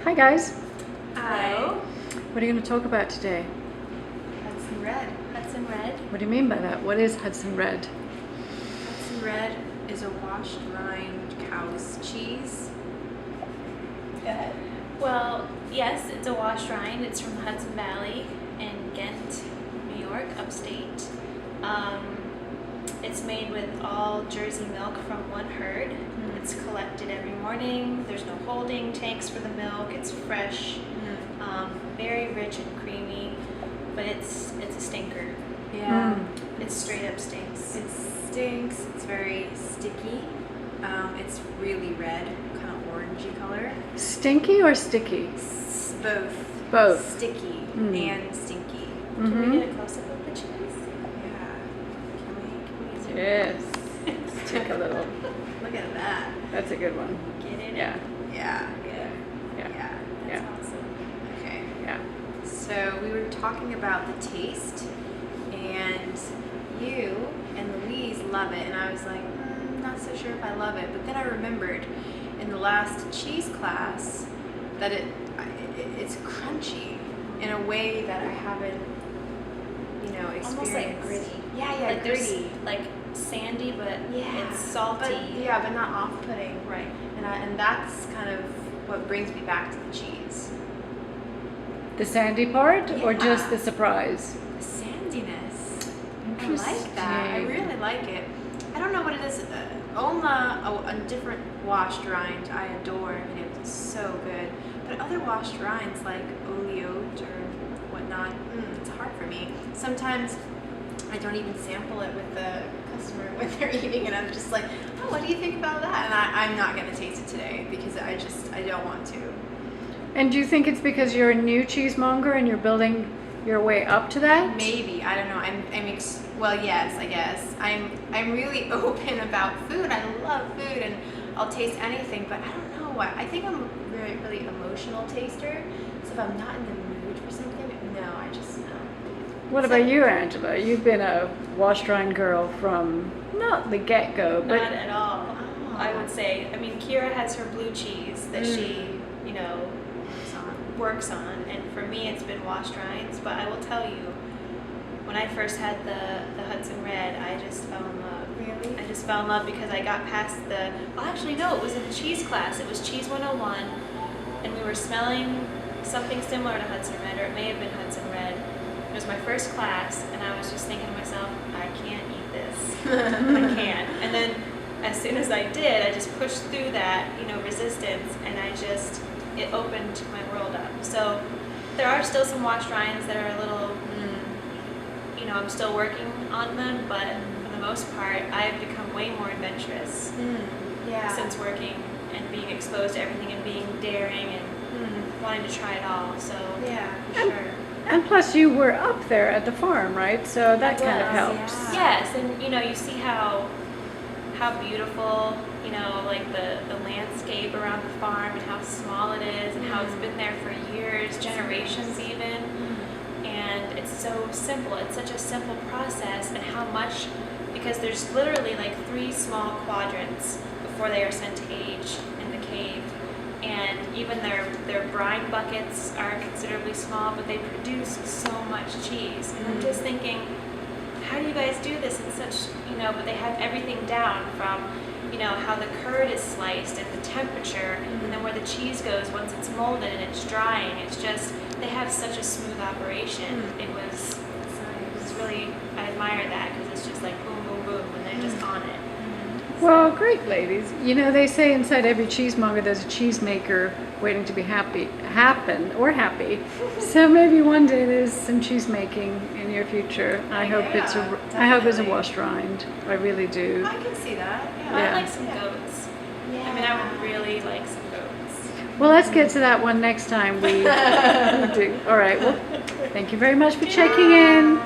Hi guys. Hi. What are you going to talk about today? Hudson Red. Hudson Red. What do you mean by that? What is Hudson Red? Hudson Red is a washed rind cow's cheese. Go ahead. Well, yes, it's a washed rind. It's from the Hudson Valley in Ghent, New York, upstate. It's made with all Jersey milk from one herd. It's collected every morning. There's no holding tanks for the milk. It's fresh, very rich and creamy, but it's a stinker. Yeah. It straight up stinks. It stinks. It's very sticky. It's really red, kind of orangey color. Stinky or sticky? Both. Both. Sticky and stinky. Can we get a close up of the cheese? Yeah. Can we zoom Yes. Let's take a little. Look at that. That's a good one. Get in Yeah. Yeah. Good. Yeah. Yeah. That's Yeah. awesome. Okay. Yeah. So we were talking about the taste, and you and Louise love it, and I was like, not so sure if I love it. But then I remembered in the last cheese class that it's crunchy in a way that I haven't, experienced. Almost like gritty. Yeah, Like there's gritty. like sandy, but Yeah, it's salty. but not off-putting. Right. And that's kind of what brings me back to the cheese. The sandy part or Yeah. just the surprise? The sandiness. I Interesting. like that. I really like it. I don't know what it is. A different washed rind I adore. I mean, it's so good. But other washed rinds like oliote or whatnot, it's hard for me. Sometimes I don't even sample it with the customer when they're eating, and I'm just like, oh, what do you think about that? And I'm not going to taste it today because I don't want to. And do you think it's because you're a new cheesemonger and you're building your way up to that? Maybe, I don't know. Well, yes, I guess. I'm really open about food. I love food, and I'll taste anything. But I don't know what. I think I'm a really, really emotional taster. So if I'm not in the mood for something, no, I just no. What about you, Angela? You've been a washed rind girl from not the get-go, but Not at all. Oh. I would say. I mean, Kira has her blue cheese that she, works on, and for me, it's been washed rinds. But I will tell you, when I first had the Hudson Red, I just fell in love. Really? I just fell in love because I got past the. Well, actually, no, it was in the cheese class. It was Cheese 101, and we were smelling something similar to Hudson Red, or it may have been Hudson Red. It was my first class, and I was just thinking to myself, I can't eat this. I can't. And then as soon as I did, I just pushed through that, resistance, and it opened my world up. So there are still some washed rinds that are a little, I'm still working on them, but for the most part, I've become way more adventurous Yeah. since working and being exposed to everything and being daring and wanting to try it all. So Yeah. for sure. and plus you were up there at the farm, right? So that kind of was, helps. yeah. Yes, and you see how beautiful, like the landscape around the farm and how small it is and how it's been there for years, generations even. And it's so simple. It's such a simple process, and how much, because there's literally like 3 small quadrants before they are sent to age in the cave. And even their brine buckets are considerably small, but they produce so much cheese. And I'm just thinking, how do you guys do this in such, but they have everything down from, how the curd is sliced and the temperature, and then where the cheese goes once it's molded and it's drying. It's just, they have such a smooth operation. It was really, I admire that, because it's just like boom, boom, boom, and they're just on it. Well, great, ladies. They say inside every cheesemonger there's a cheesemaker waiting to be happy. So maybe one day there's some cheese making in your future. I hope it's a washed rind. I really do. I can see that. But Yeah. I like some goats. I mean, I would really like some goats. Well, let's get to that one next time we do. All right. Well, thank you very much for checking in.